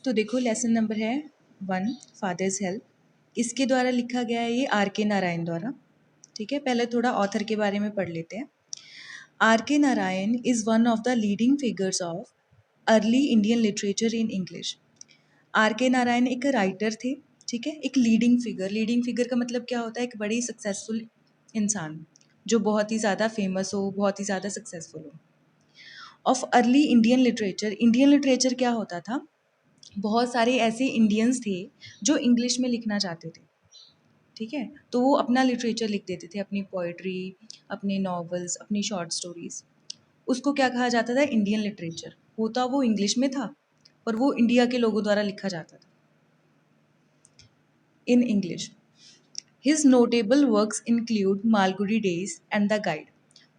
तो देखो lesson number है 1 फादर्स हेल्प। इसके द्वारा लिखा गया है ये आर के नारायण द्वारा। ठीक है, पहले थोड़ा ऑथर के बारे में पढ़ लेते हैं। R K Narayan is one of the leading figures of early Indian literature in English. R K Narayan एक राइटर थे। ठीक है, एक लीडिंग फिगर का मतलब क्या होता है? एक बड़ी सक्सेसफुल इंसान जो बहुत ही ज़्यादा फेमस हो, बहुत ही ज़्यादा सक्सेसफुल हो। ऑफ अर्ली इंडियन लिटरेचर क्या होता था? बहुत सारे ऐसे इंडियंस थे जो इंग्लिश में लिखना चाहते थे। ठीक है, तो वो अपना लिटरेचर लिख देते थे, अपनी पोइट्री, अपने नॉवेल्स, अपनी शॉर्ट स्टोरीज। उसको क्या कहा जाता था? Indian literature. होता वो इंग्लिश में था पर वो इंडिया के लोगों द्वारा लिखा जाता था in English. His notable works include Malgudi days and the guide.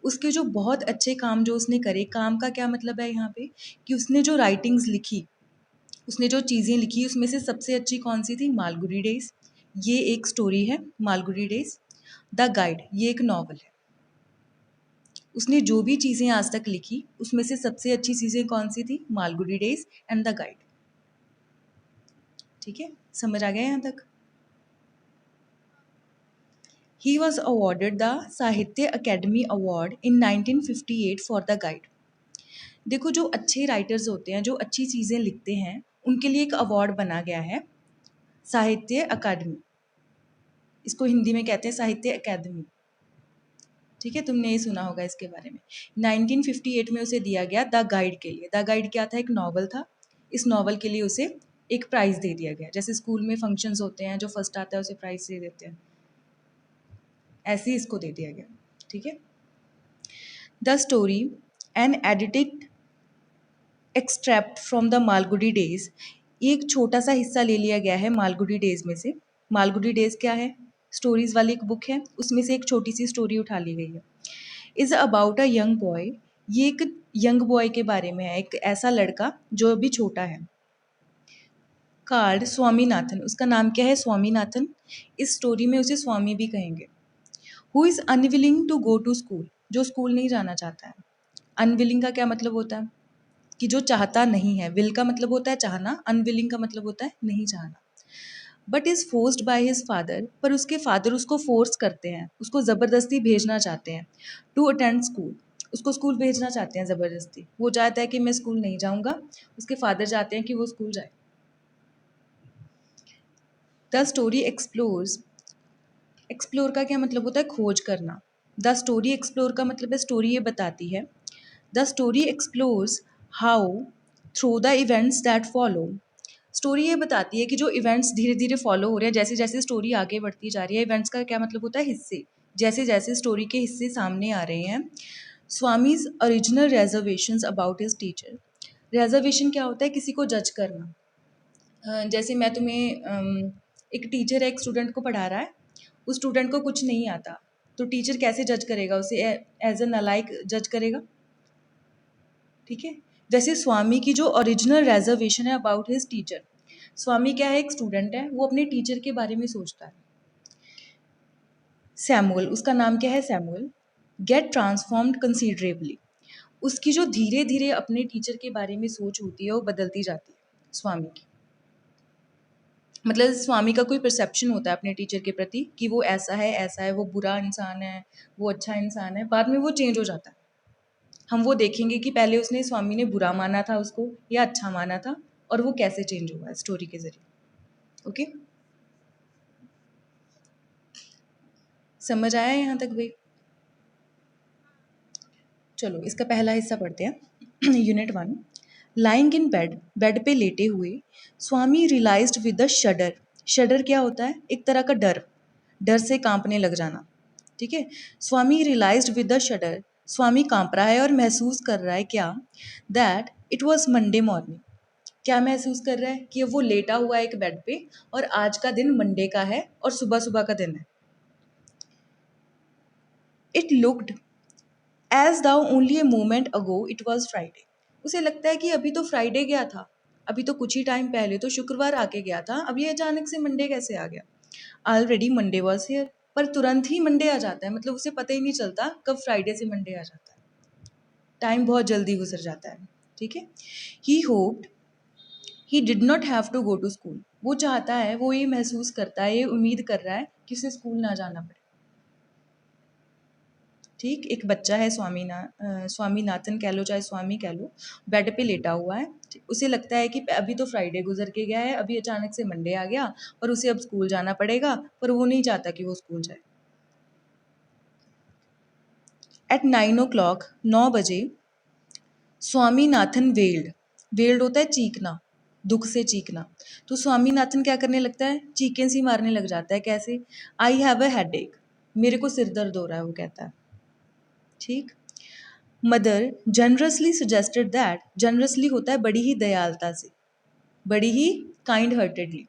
उसके जो बहुत अच्छे काम जो उसने करे, काम का क्या मतलब है यहाँ पे कि उसने जो राइटिंग्स लिखी, उसने जो चीज़ें लिखी, उसमें से सबसे अच्छी कौन सी थी? मालगुडी डेज, ये एक स्टोरी है मालगुडी डेज। द गाइड, ये एक नॉवल है। उसने जो भी चीज़ें आज तक लिखी उसमें से सबसे अच्छी चीज़ें कौन सी थी? Malgudi days and the guide. ठीक है, समझ आ गया यहाँ तक? ही वॉज अवॉर्डेड द साहित्य academy award in 1958 for the guide. देखो, जो अच्छे राइटर्स होते हैं, जो अच्छी चीज़ें लिखते हैं, उनके लिए एक अवार्ड बना गया है, साहित्य अकादमी। इसको हिंदी में कहते हैं साहित्य अकादमी। ठीक है, तुमने ये सुना होगा इसके बारे में। 1958 में उसे दिया गया द गाइड के लिए। द गाइड क्या था? एक नॉवल था। इस नॉवल के लिए उसे एक प्राइज़ दे दिया गया। जैसे स्कूल में फंक्शंस होते हैं, जो फर्स्ट आता है उसे प्राइज़ दे देते हैं, ऐसे ही इसको दे दिया गया। ठीक है, the story an edited extract from the Malgudi Days. एक छोटा सा हिस्सा ले लिया गया है मालगुडी डेज में से। मालगुडी डेज क्या है? स्टोरीज वाली एक बुक है, उसमें से एक छोटी सी स्टोरी उठा ली गई है। Is about a young boy. ये एक यंग बॉय के बारे में है, एक ऐसा लड़का जो अभी छोटा है। कार्ड स्वामीनाथन, उसका नाम क्या है? स्वामीनाथन। इस स्टोरी में उसे स्वामी भी कहेंगे। Who is unwilling to go to school, जो स्कूल नहीं जाना चाहता है। अनविलिंग का क्या मतलब होता है? कि जो चाहता नहीं है। विल का मतलब होता है चाहना, अनविलिंग का मतलब होता है नहीं चाहना। But is forced by his father, पर उसके फादर उसको फोर्स करते हैं, उसको ज़बरदस्ती भेजना चाहते हैं। टू अटेंड स्कूल, उसको स्कूल भेजना चाहते हैं ज़बरदस्ती। वो चाहता है कि मैं स्कूल नहीं जाऊँगा, उसके फादर चाहते हैं कि वो स्कूल जाए। द स्टोरी एक्सप्लोर्स, एक्सप्लोर का क्या मतलब होता है? खोज करना। द स्टोरी एक्सप्लोर का मतलब है स्टोरी ये बताती है। The story explores how through the events that follow. Story ये बताती है कि जो इवेंट्स धीरे धीरे फॉलो हो रहे हैं, जैसे जैसे स्टोरी आगे बढ़ती जा रही है। इवेंट्स का क्या मतलब होता है? हिस्से। जैसे जैसे स्टोरी के हिस्से सामने आ रहे हैं। Swami's original reservations about his teacher. Reservation क्या होता है? किसी को जज करना। जैसे मैं तुम्हें एक टीचर है, एक स्टूडेंट को पढ़ा रहा है, उस स्टूडेंट को कुछ नहीं आता, तो टीचर कैसे जज करेगा उसे? एज अ नालायक जज करेगा। ठीक है, वैसे स्वामी की जो ओरिजिनल रेजर्वेशन है अबाउट हिज टीचर। स्वामी क्या है? एक स्टूडेंट है, वो अपने टीचर के बारे में सोचता है। सैमुअल, उसका नाम क्या है? Samuel get transformed considerably. उसकी जो धीरे धीरे अपने टीचर के बारे में सोच होती है वो बदलती जाती है स्वामी की। मतलब स्वामी का कोई परसेप्शन होता है अपने टीचर के प्रति कि वो ऐसा है, वो बुरा इंसान है, वो अच्छा इंसान है, बाद में वो चेंज हो जाता है। हम वो देखेंगे कि पहले उसने स्वामी ने बुरा माना था उसको या अच्छा माना था, और वो कैसे चेंज हुआ है स्टोरी के जरिए। ओके, समझ आया यहाँ तक भाई? चलो इसका पहला हिस्सा पढ़ते हैं। Unit 1। Lying in bed, bed पे लेटे हुए स्वामी रियलाइज्ड विद अ शडर। शडर क्या होता है? एक तरह का डर, डर से कांपने लग जाना। ठीक है, स्वामी रियलाइज्ड विद अ शडर, स्वामी कांप रहा है और महसूस कर रहा है क्या? That it was Monday morning. क्या महसूस कर रहा है? कि वो लेटा हुआ है एक बेड पे और आज का दिन मंडे का है और सुबह सुबह का दिन है। It looked as though only a moment ago it was Friday. उसे लगता है कि अभी तो फ्राइडे गया था, अभी तो कुछ ही टाइम पहले तो शुक्रवार आके गया था, अब ये अचानक से मंडे कैसे आ गया? ऑलरेडी मंडे वॉज हियर, पर तुरंत ही मंडे आ जाता है, मतलब उसे पता ही नहीं चलता कब फ्राइडे से मंडे आ जाता है। टाइम बहुत जल्दी गुजर जाता है। ठीक है, he hoped he did not have to go to school. वो चाहता है, वो ये महसूस करता है, ये उम्मीद कर रहा है कि उसे स्कूल ना जाना पड़े। ठीक, एक बच्चा है, स्वामीनाथन कह लो चाहे स्वामी कह लो, बेड पे लेटा हुआ है। उसे लगता है कि अभी तो फ्राइडे गुजर के गया है, अभी अचानक से मंडे आ गया और उसे अब स्कूल जाना पड़ेगा, पर वो नहीं चाहता कि वो स्कूल जाए। एट 9 o'clock, 9 बजे, स्वामीनाथन वेल्ड होता है चीखना, दुख से चीखना। तो स्वामीनाथन क्या करने लगता है, चीखें सी मारने लग जाता है। कैसे? आई हैव अ हेडेक, मेरे को सिर दर्द हो रहा है, वो कहता है। ठीक। Mother generously suggested that, generously होता है बड़ी ही दयालुता से, बड़ी ही काइंड हार्टेडली।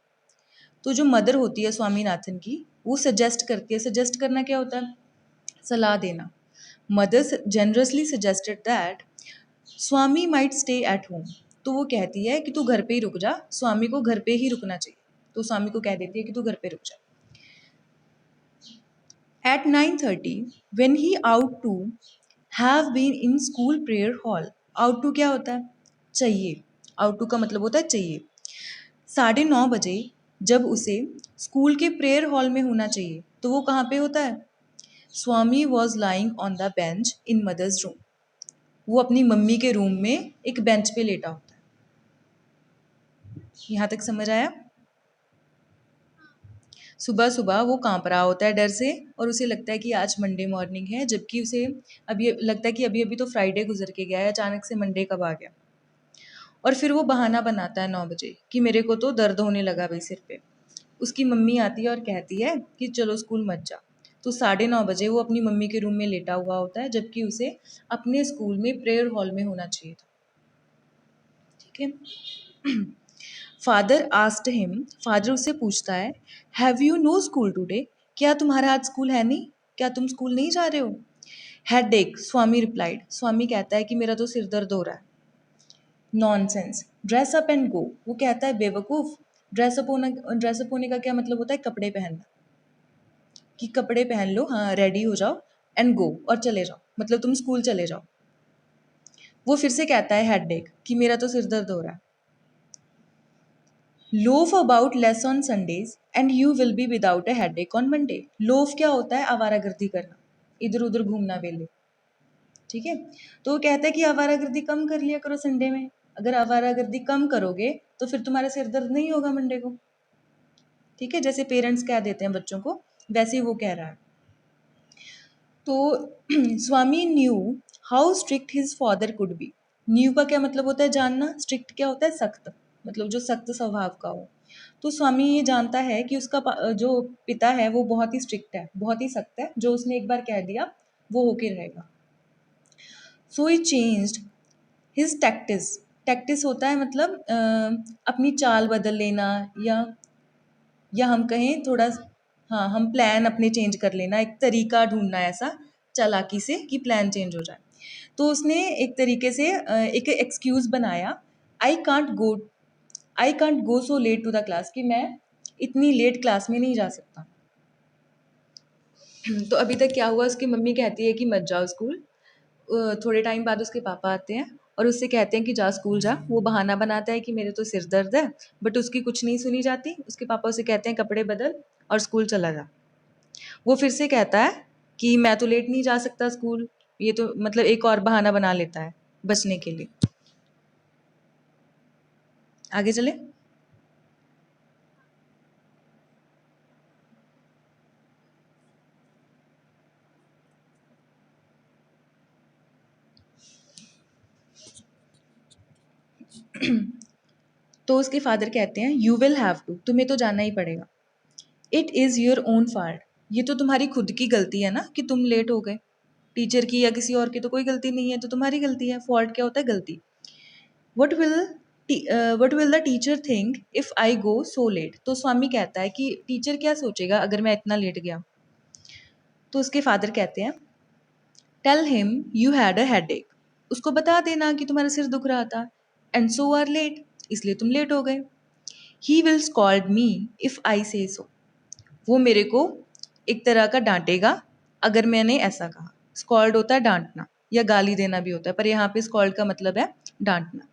तो जो मदर होती है स्वामीनाथन की, वो सजेस्ट करती है। सजेस्ट करना क्या होता है? सलाह देना। Mother generously suggested that Swami might stay at home, तो वो कहती है कि तू घर पे ही रुक जा, स्वामी को घर पे ही रुकना चाहिए। तो स्वामी को कह देती है कि तू घर पे रुक जा। At 9:30, when he ought to have been in school prayer hall, out to क्या होता है? चाहिए। out to का मतलब होता है चाहिए। 9:30 बजे जब उसे स्कूल के प्रेयर हॉल में होना चाहिए, तो वो कहाँ पे होता है? Swami was lying on the bench in mother's room, वो अपनी मम्मी के रूम में एक बेंच पे लेटा होता है। यहाँ तक समझ आया? सुबह सुबह वो कांप रहा होता है डर से, और उसे लगता है कि आज मंडे मॉर्निंग है, जबकि उसे अब ये लगता है कि अभी अभी तो फ्राइडे गुजर के गया है, अचानक से मंडे कब आ गया। और फिर वो बहाना बनाता है 9 बजे कि मेरे को तो दर्द होने लगा भाई सिर पे। उसकी मम्मी आती है और कहती है कि चलो स्कूल मत जा। तो 9:30 बजे वो अपनी मम्मी के रूम में लेटा हुआ होता है, जबकि उसे अपने स्कूल में प्रेयर हॉल में होना चाहिए था। ठीक है। फादर आस्क्ड हिम, फादर उससे पूछता है, have you know school today, क्या तुम्हारा आज स्कूल है नहीं, क्या तुम स्कूल नहीं जा रहे हो? हेडेक, स्वामी रिप्लाइड, स्वामी कहता है कि मेरा तो सिर दर्द हो रहा है। नॉनसेंस, ड्रेस अप एंड गो, वो कहता है बेवकूफ़, ड्रेसअप होने का क्या मतलब होता है? कपड़े पहनना, कि कपड़े पहन लो, हाँ रेडी हो जाओ, एंड गो, और चले जाओ, मतलब तुम स्कूल चले जाओ। वो फिर से कहता है हेडेक, कि मेरा तो सिर दर्द हो रहा है। Loaf about less on Sundays and you will be without a headache on Monday. Loaf क्या होता है? आवारागर्दी करना, इधर उधर घूमना बेले। ठीक है। तो वो कहता है कि आवारागर्दी कम कर लिया करो संडे में, अगर आवारागर्दी कम करोगे तो फिर तुम्हारा सिर दर्द नहीं होगा मंडे को। ठीक है, जैसे पेरेंट्स कह देते हैं बच्चों को, वैसे ही वो कह रहा है। तो Swami knew how strict his father could be. Knew का क्या मतलब होता है? जानना। स्ट्रिक्ट क्या होता है? सख्त, मतलब जो सख्त स्वभाव का हो। तो स्वामी ये जानता है कि उसका जो पिता है वो बहुत ही स्ट्रिक्ट है, बहुत ही सख्त है, जो उसने एक बार कह दिया वो होके रहेगा। सो ही चेंज्ड हिज टैक्टिस। टैक्टिस होता है मतलब अपनी चाल बदल लेना, या हम कहें थोड़ा, हाँ, हम प्लान अपने चेंज कर लेना, एक तरीका ढूंढना ऐसा चालाकी से कि प्लान चेंज हो जाए। तो उसने एक तरीके से एक एक्सक्यूज़ बनाया, I can't go I can't go so late to the class, कि मैं इतनी लेट क्लास में नहीं जा सकता। तो अभी तक क्या हुआ, उसकी मम्मी कहती है कि मत जाओ स्कूल। थोड़े टाइम बाद उसके पापा आते हैं और उससे कहते हैं कि जा स्कूल जा। वो बहाना बनाता है कि मेरे तो सिर दर्द है, बट उसकी कुछ नहीं सुनी जाती। उसके पापा उसे कहते हैं कपड़े बदल और स्कूल चला जा। वो फिर से कहता है कि मैं तो लेट नहीं जा सकता स्कूल। ये तो मतलब एक और बहाना बना लेता है बचने के लिए। आगे चले। तो उसके फादर कहते हैं यू विल हैव टू, तुम्हें तो जाना ही पड़ेगा। It is your own fault, ये तो तुम्हारी खुद की गलती है ना कि तुम लेट हो गए। टीचर की या किसी और की तो कोई गलती नहीं है, तो तुम्हारी गलती है। फॉल्ट क्या होता है? गलती। What will what will the teacher think if I go so late. तो स्वामी कहता है कि टीचर क्या सोचेगा अगर मैं इतना लेट गया। तो उसके फादर कहते हैं tell him you had a headache, उसको बता देना कि तुम्हारा सिर दुख रहा था, एंड सो आर लेट, इसलिए तुम लेट हो गए। He will scold me if I से सो, वो मेरे को एक तरह का डांटेगा अगर मैंने ऐसा कहा। स्कॉल्ड होता है डांटना या गाली देना भी होता है, पर यहाँ पे स्कॉल्ड का मतलब है डांटना।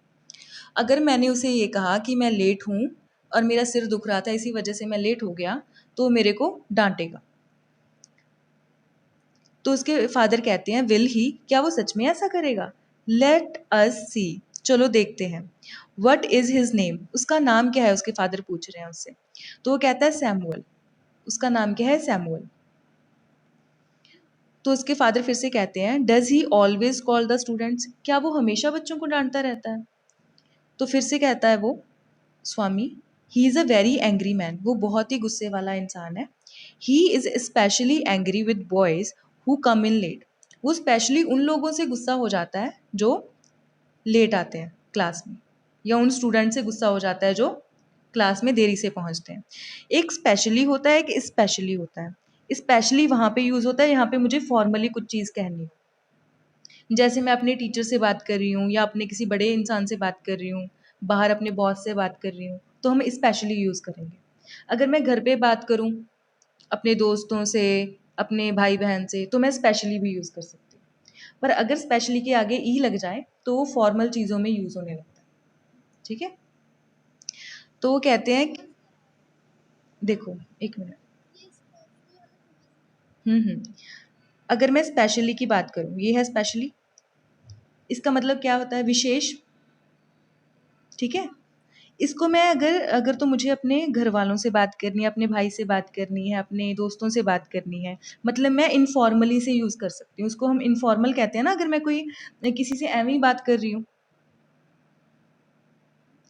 अगर मैंने उसे ये कहा कि मैं लेट हूँ और मेरा सिर दुख रहा था इसी वजह से मैं लेट हो गया, तो वो मेरे को डांटेगा। तो उसके फादर कहते हैं विल ही, क्या वो सच में ऐसा करेगा? लेट अस सी, चलो देखते हैं। व्हाट इज हिज नेम, उसका नाम क्या है, उसके फादर पूछ रहे हैं उससे। तो वो कहता है सैमुअल, उसका नाम क्या है? सैमुअल। तो उसके फादर फिर से कहते हैं does he always call the students, क्या वो हमेशा बच्चों को डांटता रहता है? तो फिर से कहता है वो Swami, he is a very angry man, वो बहुत ही गुस्से वाला इंसान है। He is specially angry with boys who come in late, वो स्पेशली उन लोगों से गुस्सा हो जाता है जो लेट आते हैं क्लास में, या उन स्टूडेंट से गुस्सा हो जाता है जो क्लास में देरी से पहुंचते हैं। एक स्पेशली होता है, एक स्पेशली होता है। स्पेशली वहाँ पे यूज़ होता है यहाँ पे मुझे फॉर्मली कुछ चीज़ कहनी हो, जैसे मैं अपने टीचर से बात कर रही हूँ या अपने किसी बड़े इंसान से बात कर रही हूँ, बाहर अपने बॉस से बात कर रही हूँ, तो हम स्पेशली यूज़ करेंगे। अगर मैं घर पे बात करूँ अपने दोस्तों से, अपने भाई बहन से, तो मैं स्पेशली भी यूज़ कर सकती हूँ। पर अगर स्पेशली के आगे ई लग जाए तो वो फॉर्मल चीज़ों में यूज़ होने लगता है। ठीक है, तो वो कहते हैं देखो एक मिनट। हम्म। अगर मैं स्पेशली की बात करूँ, ये है स्पेशली, इसका मतलब क्या होता है? विशेष। ठीक है, इसको मैं अगर अगर तो मुझे अपने घर वालों से बात करनी है, अपने भाई से बात करनी है, अपने दोस्तों से बात करनी है, मतलब मैं इनफॉर्मली से यूज़ कर सकती हूँ, उसको हम इनफॉर्मल कहते हैं ना। अगर मैं कोई किसी से एवं ही बात कर रही हूँ,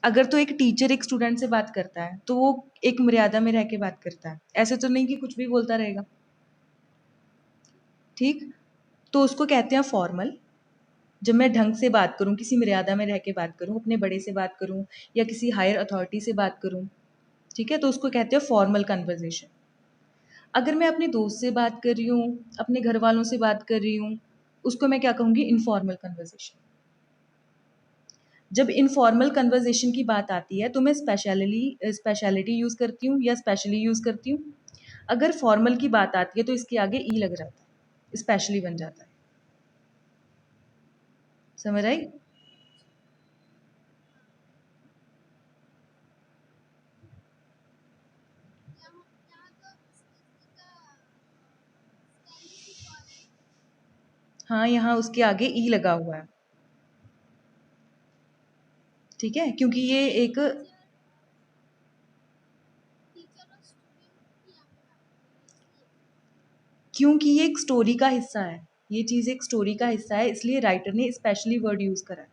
अगर तो एक टीचर एक स्टूडेंट से बात करता है तो वो एक मर्यादा में रह के बात करता है, ऐसे तो नहीं कि कुछ भी बोलता रहेगा। ठीक, तो उसको कहते हैं फॉर्मल। जब मैं ढंग से बात करूँ, किसी मर्यादा में रह के बात करूँ, अपने बड़े से बात करूँ या किसी हायर अथॉरिटी से बात करूँ, ठीक है, तो उसको कहते हैं फॉर्मल कन्वर्जेशन। अगर मैं अपने दोस्त से बात कर रही हूँ, अपने घर वालों से बात कर रही हूँ, उसको मैं क्या कहूँगी? Informal conversation. जब इनफॉर्मल कन्वर्जेशन की बात आती है तो मैं स्पेशलिटी यूज़ करती हूँ या स्पेशली यूज़ करती हूँ। अगर फॉर्मल की बात आती है तो इसके आगे ई लग जाता है, स्पेशली बन जाता है। समझ आई? हाँ, यहाँ उसके आगे ई लगा हुआ है। ठीक है, क्योंकि ये एक, क्योंकि ये एक स्टोरी का हिस्सा है, ये चीज़ एक स्टोरी का हिस्सा है, इसलिए राइटर ने स्पेशली वर्ड यूज़ करा है।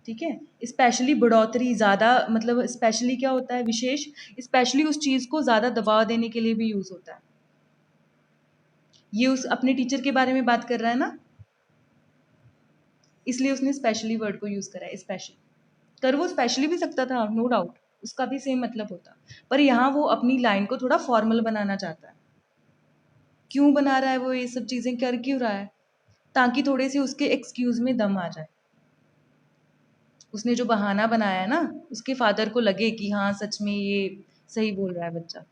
ठीक है, स्पेशली बढ़ोतरी, ज़्यादा, मतलब स्पेशली क्या होता है? विशेष। स्पेशली उस चीज़ को ज़्यादा दबाव देने के लिए भी यूज़ होता है। ये उस अपने टीचर के बारे में बात कर रहा है ना, इसलिए उसने स्पेशली वर्ड को यूज़ करा है, स्पेशली। कर वो स्पेशली भी सकता था, नो डाउट, उसका भी सेम मतलब होता, पर यहाँ वो अपनी लाइन को थोड़ा फॉर्मल बनाना चाहता है। क्यों बना रहा है वो ये सब चीज़ें, कर क्यों रहा है? ताकि थोड़े से उसके एक्सक्यूज़ में दम आ जाए। उसने जो बहाना बनाया है ना, उसके फादर को लगे कि हाँ सच में ये सही बोल रहा है बच्चा,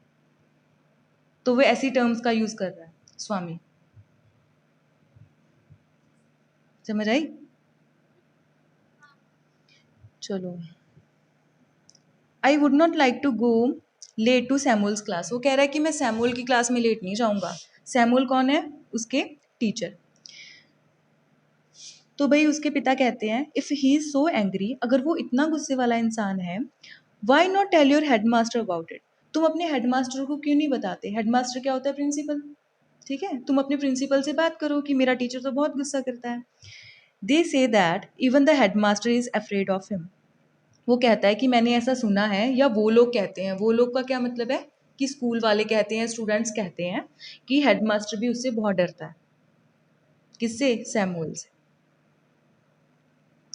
तो वो ऐसी टर्म्स का यूज़ कर रहा है, स्वामी। समझ आई? चलो, I would not like to go late to Samuel's class, वो कह रहा है कि मैं सैमुअल की क्लास में लेट नहीं जाऊंगा। सैमुअल कौन है? उसके टीचर। तो भाई उसके पिता कहते हैं if he is so angry, अगर वो इतना गुस्से वाला इंसान है, why not tell your head master about it, तुम अपने हेड मास्टर को क्यों नहीं बताते? हेड मास्टर क्या होता है? प्रिंसिपल। ठीक है, तुम अपने प्रिंसिपल से बात करो कि मेरा टीचर तो बहुत गुस्सा करता है। They say that even the head master is afraid of him, वो कहता है कि मैंने ऐसा सुना है, या वो लोग कहते हैं, वो लोग का क्या मतलब है? कि स्कूल वाले कहते हैं, स्टूडेंट्स कहते हैं कि हेडमास्टर भी उससे बहुत डरता है। किससे? सैमुअल से।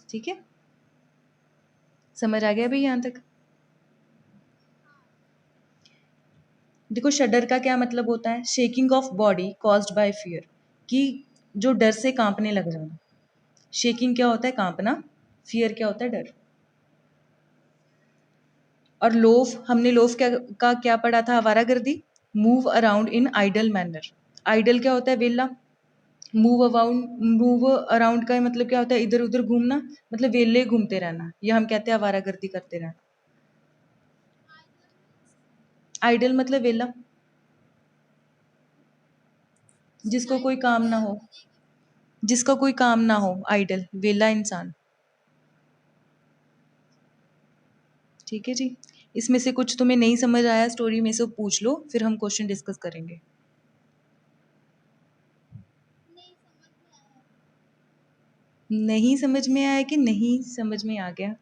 ठीक है, समझ आ गया भाई यहाँ तक? देखो शडर का क्या मतलब होता है? Shaking of body caused by fear, कि जो डर से कांपने लग जाना। शेकिंग क्या होता है? कांपना। फियर क्या होता है? डर। और लोफ, हमने लोफ क्या का क्या पढ़ा था? आवारागर्दी। Move around in idle manner. Idle क्या होता है? वेला। मूव अराउंड का मतलब क्या होता है? इधर उधर घूमना, मतलब वेले घूमते रहना, या हम कहते हैं आवारागर्दी करते रहना। आइडल मतलब वेला, जिसको कोई काम ना हो, जिसका कोई काम ना हो, आइडल वेला इंसान। ठीक है जी। इसमें से कुछ तुम्हें नहीं समझ आया स्टोरी में से पूछ लो, फिर हम क्वेश्चन डिस्कस करेंगे। नहीं समझ में आया कि नहीं समझ में आ गया?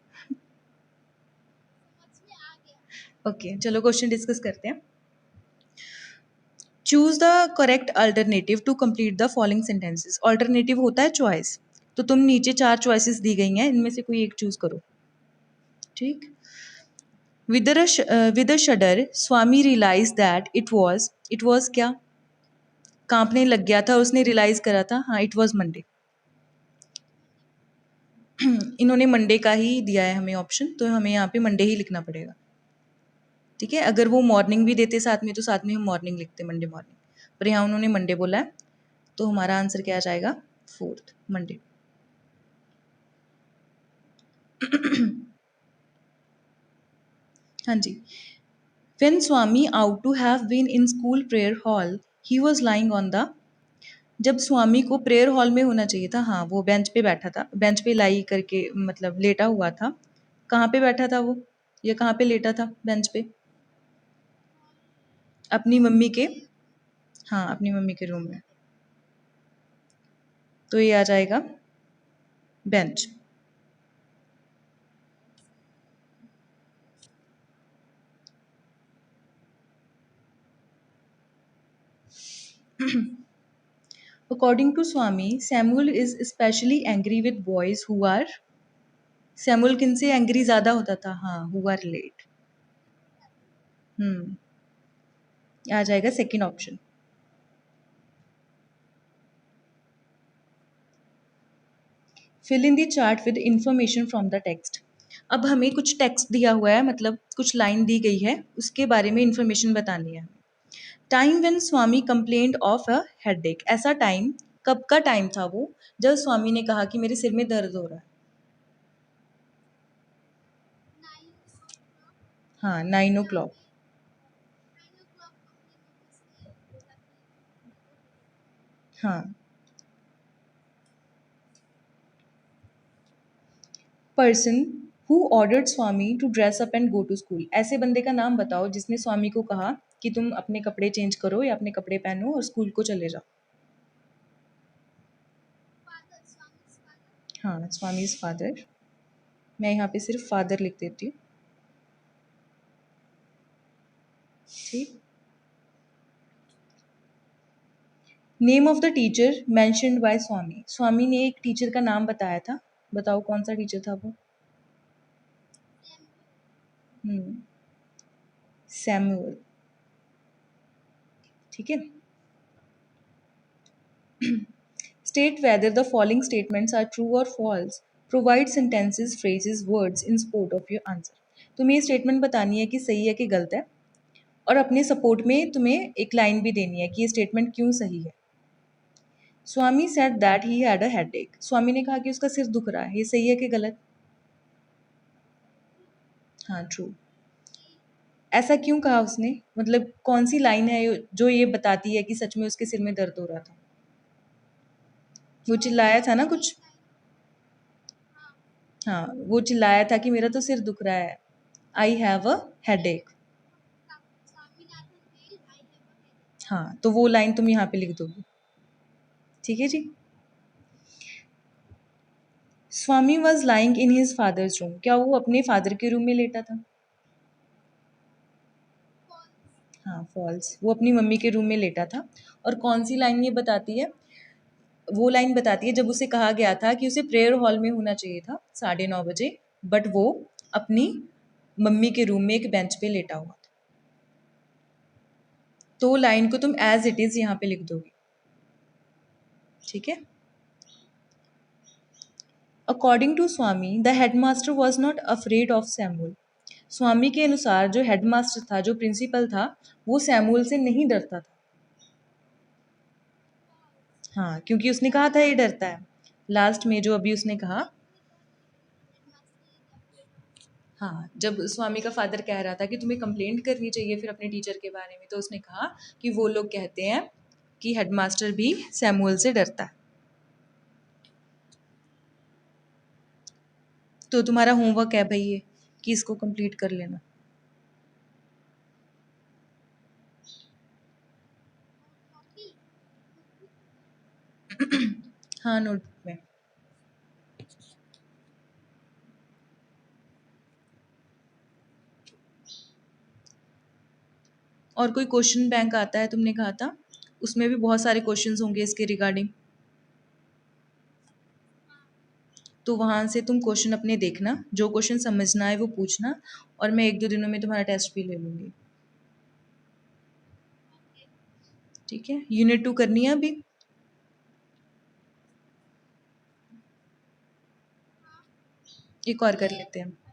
ओके, चलो क्वेश्चन डिस्कस करते हैं। Choose the correct alternative to complete the following sentences. Alternative होता है चॉइस, तो तुम नीचे 4 चॉइसेस दी गई हैं, इनमें से कोई एक चूज करो। ठीक। With a shudder Swami realise that it was क्या? कांपने लग गया था, उसने रियलाइज करा था। हाँ, इट वॉज मंडे। इन्होंने मंडे का ही दिया है हमें ऑप्शन, तो हमें यहाँ पे मंडे ही लिखना पड़ेगा। ठीक है, अगर वो मॉर्निंग भी देते साथ में तो साथ में हम मॉर्निंग लिखते, मंडे मॉर्निंग, पर यहाँ उन्होंने मंडे बोला है, तो हमारा आंसर क्या आ जाएगा? 4th Monday. हाँ जी। When Swami out to have been in school prayer hall, he was lying on the। जब स्वामी को प्रेयर हॉल में होना चाहिए था, हाँ वो बेंच पे बैठा था, बेंच पे लाई करके मतलब लेटा हुआ था। कहाँ पे बैठा था वो, या कहाँ पे लेटा था बेंच पे? अपनी मम्मी के, हाँ अपनी मम्मी के रूम में, तो ये आ जाएगा bench. According to Swami, Samuel is especially angry with boys who are। Samuel किन से एंग्री ज्यादा होता था? हाँ, हु आर लेट। आ जाएगा second option. Fill in the chart with information from the text. अब हमें कुछ टेक्स्ट दिया हुआ है, मतलब कुछ लाइन दी गई है, उसके बारे में इंफॉर्मेशन बतानी है। Time when Swami complaint of a headache. ऐसा टाइम, कब का टाइम था वो, जब स्वामी ने कहा कि मेरे सिर में दर्द हो रहा है? हाँ, 9 o'clock। हाँ। Person who ordered Swami to dress up and go to school. ऐसे बंदे का नाम बताओ जिसने स्वामी को कहा कि तुम अपने कपड़े चेंज करो या अपने कपड़े पहनो और स्कूल को चले जाओ। हाँ, स्वामी इज फादर। मैं यहाँ पे सिर्फ फादर लिख देती हूँ। ठीक। Name of the teacher mentioned by Swami. Swami ने एक टीचर का नाम बताया था, बताओ कौन सा टीचर था वो? सैमुअल। ठीक है। State whether the following statements are true और false. Provide sentences, phrases, words in support of your answer. तुम्हें ये स्टेटमेंट बतानी है कि सही है कि गलत है, और अपने सपोर्ट में तुम्हें एक लाइन भी देनी है कि ये स्टेटमेंट क्यों सही है। Swami said that he had a headache. Swami ने कहा कि उसका सिर दुख रहा है, ये सही है कि गलत? हाँ, ट्रू। ऐसा क्यों कहा उसने, मतलब कौन सी लाइन है जो ये बताती है कि सच में उसके सिर में दर्द हो रहा था? वो चिल्लाया था ना कुछ। हाँ, वो चिल्लाया था कि मेरा तो सिर दुख रहा है, आई हैव अ हेडेक। हाँ, तो वो लाइन तुम यहाँ पे लिख दोगी। ठीक है जी। Swami was lying in his father's room. क्या वो अपने फादर के रूम में लेटा था? हाँ, फॉल्स। वो अपनी मम्मी के रूम में लेटा था। और कौन सी लाइन ये बताती है? वो लाइन बताती है जब उसे कहा गया था कि उसे प्रेयर हॉल में होना चाहिए था 9:30 बजे, बट वो अपनी मम्मी के रूम में एक बेंच पे लेटा हुआ था। तो लाइन को तुम एज इट इज यहाँ पे लिख दोगी। ठीक है। According to Swami the headmaster was not afraid of Samuel. Swami के अनुसार जो हेडमास्टर था, जो प्रिंसिपल था, वो सैमुअल से नहीं डरता था। हाँ, क्योंकि उसने कहा था ये डरता है। लास्ट में जो अभी उसने कहा, हाँ, जब स्वामी का फादर कह रहा था कि तुम्हें कंप्लेंट करनी चाहिए फिर अपने टीचर के बारे में, तो उसने कहा कि वो लोग कहते हैं कि हेडमास्टर भी सैमुअल से डरता है। तो तुम्हारा होमवर्क है भाई ये, कि इसको कंप्लीट कर लेना। हाँ, नोटबुक में। और कोई क्वेश्चन बैंक आता है तुमने कहा था, उसमें भी बहुत सारे क्वेश्चंस होंगे इसके रिगार्डिंग। तो वहाँ से तुम क्वेश्चन अपने देखना, जो क्वेश्चन समझना है वो पूछना, और मैं 1-2 दिनों में तुम्हारा टेस्ट भी ले लूँगी। ठीक है, यूनिट 2 करनी है अभी। एक और कर लेते हैं।